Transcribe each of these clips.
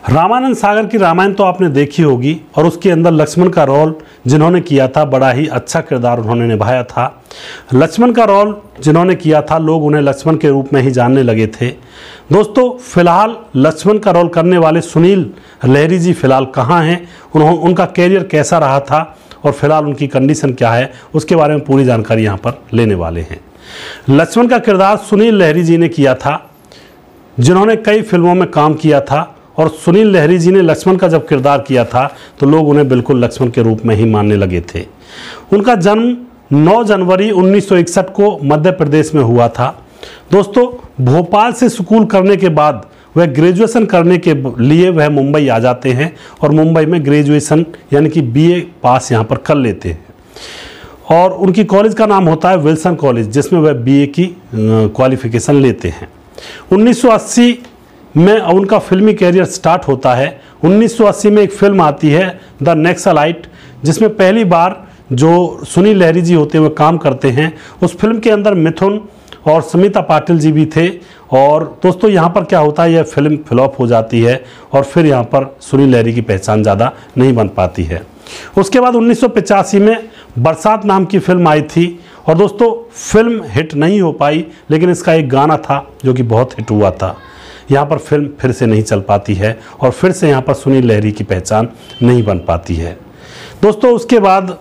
रामानंद सागर की रामायण तो आपने देखी होगी और उसके अंदर लक्ष्मण का रोल जिन्होंने किया था बड़ा ही अच्छा किरदार उन्होंने निभाया था। लक्ष्मण का रोल जिन्होंने किया था लोग उन्हें लक्ष्मण के रूप में ही जानने लगे थे। दोस्तों फिलहाल लक्ष्मण का रोल करने वाले सुनील लहरी जी फिलहाल कहाँ हैं, उनका कैरियर कैसा रहा था और फिलहाल उनकी कंडीशन क्या है, उसके बारे में पूरी जानकारी यहाँ पर लेने वाले हैं। लक्ष्मण का किरदार सुनील लहरी जी ने किया था जिन्होंने कई फिल्मों में काम किया था और सुनील लहरी जी ने लक्ष्मण का जब किरदार किया था तो लोग उन्हें बिल्कुल लक्ष्मण के रूप में ही मानने लगे थे। उनका जन्म 9 जनवरी 1961 को मध्य प्रदेश में हुआ था। दोस्तों भोपाल से स्कूल करने के बाद वह ग्रेजुएशन करने के लिए वह मुंबई आ जाते हैं और मुंबई में ग्रेजुएशन यानी कि BA पास यहाँ पर कर लेते हैं और उनकी कॉलेज का नाम होता है विल्सन कॉलेज जिसमें वह BA की क्वालिफिकेशन लेते हैं। 1980 में उनका फिल्मी कैरियर स्टार्ट होता है। 1980 में एक फिल्म आती है द नक्सलाइट जिसमें पहली बार जो सुनील लहरी जी होते हुए काम करते हैं। उस फिल्म के अंदर मिथुन और स्मिता पाटिल जी भी थे और दोस्तों यहाँ पर क्या होता है, यह फिल्म फ्लॉप हो जाती है और फिर यहाँ पर सुनील लहरी की पहचान ज़्यादा नहीं बन पाती है। उसके बाद 1985 में बरसात नाम की फिल्म आई थी और दोस्तों फिल्म हिट नहीं हो पाई लेकिन इसका एक गाना था जो कि बहुत हिट हुआ था। यहाँ पर फिल्म फिर से नहीं चल पाती है और फिर से यहाँ पर सुनील लहरी की पहचान नहीं बन पाती है। दोस्तों उसके बाद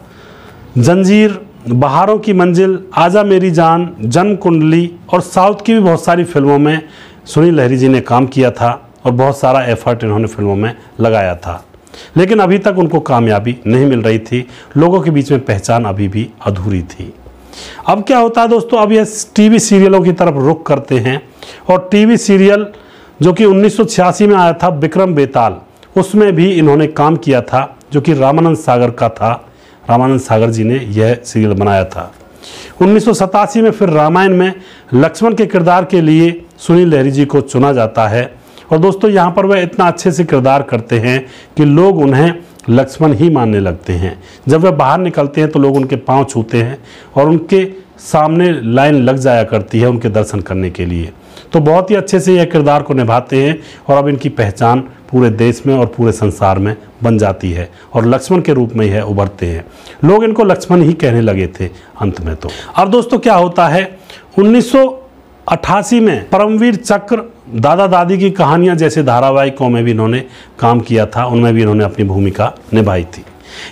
जंजीर, बहारों की मंजिल, आजा मेरी जान, जन्म कुंडली और साउथ की भी बहुत सारी फिल्मों में सुनील लहरी जी ने काम किया था और बहुत सारा एफर्ट इन्होंने फिल्मों में लगाया था लेकिन अभी तक उनको कामयाबी नहीं मिल रही थी। लोगों के बीच में पहचान अभी भी अधूरी थी। अब क्या होता है दोस्तों, अब ये टीवी सीरियलों की तरफ रुख करते हैं और टीवी सीरियल जो कि 1986 में आया था विक्रम बेताल, उसमें भी इन्होंने काम किया था जो कि रामानंद सागर का था। रामानंद सागर जी ने यह सीरियल बनाया था। 1987 में फिर रामायण में लक्ष्मण के किरदार के लिए सुनील लहरी जी को चुना जाता है और दोस्तों यहाँ पर वह इतना अच्छे से किरदार करते हैं कि लोग उन्हें लक्ष्मण ही मानने लगते हैं। जब वह बाहर निकलते हैं तो लोग उनके पांव छूते हैं और उनके सामने लाइन लग जाया करती है उनके दर्शन करने के लिए। तो बहुत ही अच्छे से यह किरदार को निभाते हैं और अब इनकी पहचान पूरे देश में और पूरे संसार में बन जाती है और लक्ष्मण के रूप में यह उभरते हैं। लोग इनको लक्ष्मण ही कहने लगे थे अंत में। तो अब दोस्तों क्या होता है, 1988 में परमवीर चक्र, दादा दादी की कहानियां जैसे धारावाहिकों में भी इन्होंने काम किया था, उनमें भी इन्होंने अपनी भूमिका निभाई थी।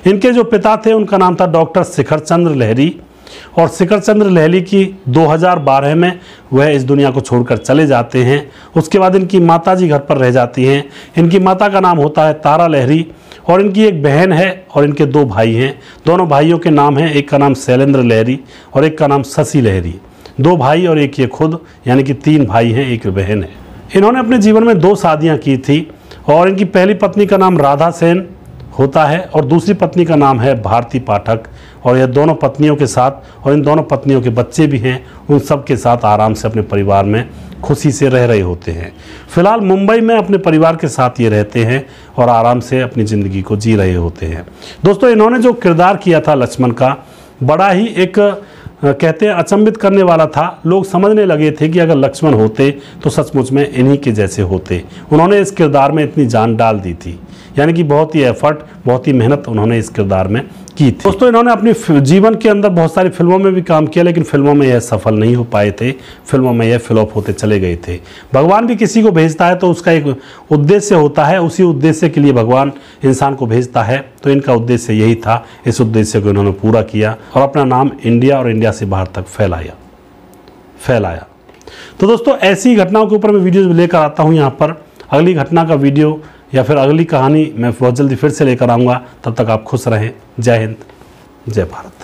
इनके जो पिता थे उनका नाम था डॉक्टर शिखर चंद्र लहरी और शिखर चंद्र लहरी की 2012 में वह इस दुनिया को छोड़कर चले जाते हैं। उसके बाद इनकी माताजी घर पर रह जाती हैं। इनकी माता का नाम होता है तारा लहरी और इनकी एक बहन है और इनके 2 भाई हैं। दोनों भाइयों के नाम हैं, एक का नाम शैलेंद्र लहरी और एक का नाम शशि लहरी। 2 भाई और एक ये खुद, यानी कि 3 भाई हैं, एक बहन है। इन्होंने अपने जीवन में 2 शादियाँ की थी और इनकी पहली पत्नी का नाम राधा सेन होता है और दूसरी पत्नी का नाम है भारती पाठक और यह दोनों पत्नियों के साथ और इन दोनों पत्नियों के बच्चे भी हैं, उन सब के साथ आराम से अपने परिवार में खुशी से रह रहे होते हैं। फिलहाल मुंबई में अपने परिवार के साथ ये रहते हैं और आराम से अपनी ज़िंदगी को जी रहे होते हैं। दोस्तों इन्होंने जो किरदार किया था लक्ष्मण का, बड़ा ही एक कहते हैं अचंभित करने वाला था। लोग समझने लगे थे कि अगर लक्ष्मण होते तो सचमुच में इन्हीं के जैसे होते। उन्होंने इस किरदार में इतनी जान डाल दी थी, यानी कि बहुत ही एफर्ट, बहुत ही मेहनत उन्होंने इस किरदार में की थी। दोस्तों इन्होंने अपनी जीवन के अंदर बहुत सारी फिल्मों में भी काम किया लेकिन फिल्मों में यह सफल नहीं हो पाए थे, फिल्मों में यह फ्लॉप होते चले गए थे। भगवान भी किसी को भेजता है तो उसका एक उद्देश्य होता है, उसी उद्देश्य के लिए भगवान इंसान को भेजता है। तो इनका उद्देश्य यही था, इस उद्देश्य को इन्होंने पूरा किया और अपना नाम इंडिया और इंडिया से बाहर तक फैलाया। तो दोस्तों ऐसी घटनाओं के ऊपर मैं वीडियोज़ लेकर आता हूँ यहाँ पर। अगली घटना का वीडियो या फिर अगली कहानी मैं बहुत जल्दी फिर से लेकर आऊँगा। तब तक आप खुश रहें। जय हिंद, जय भारत।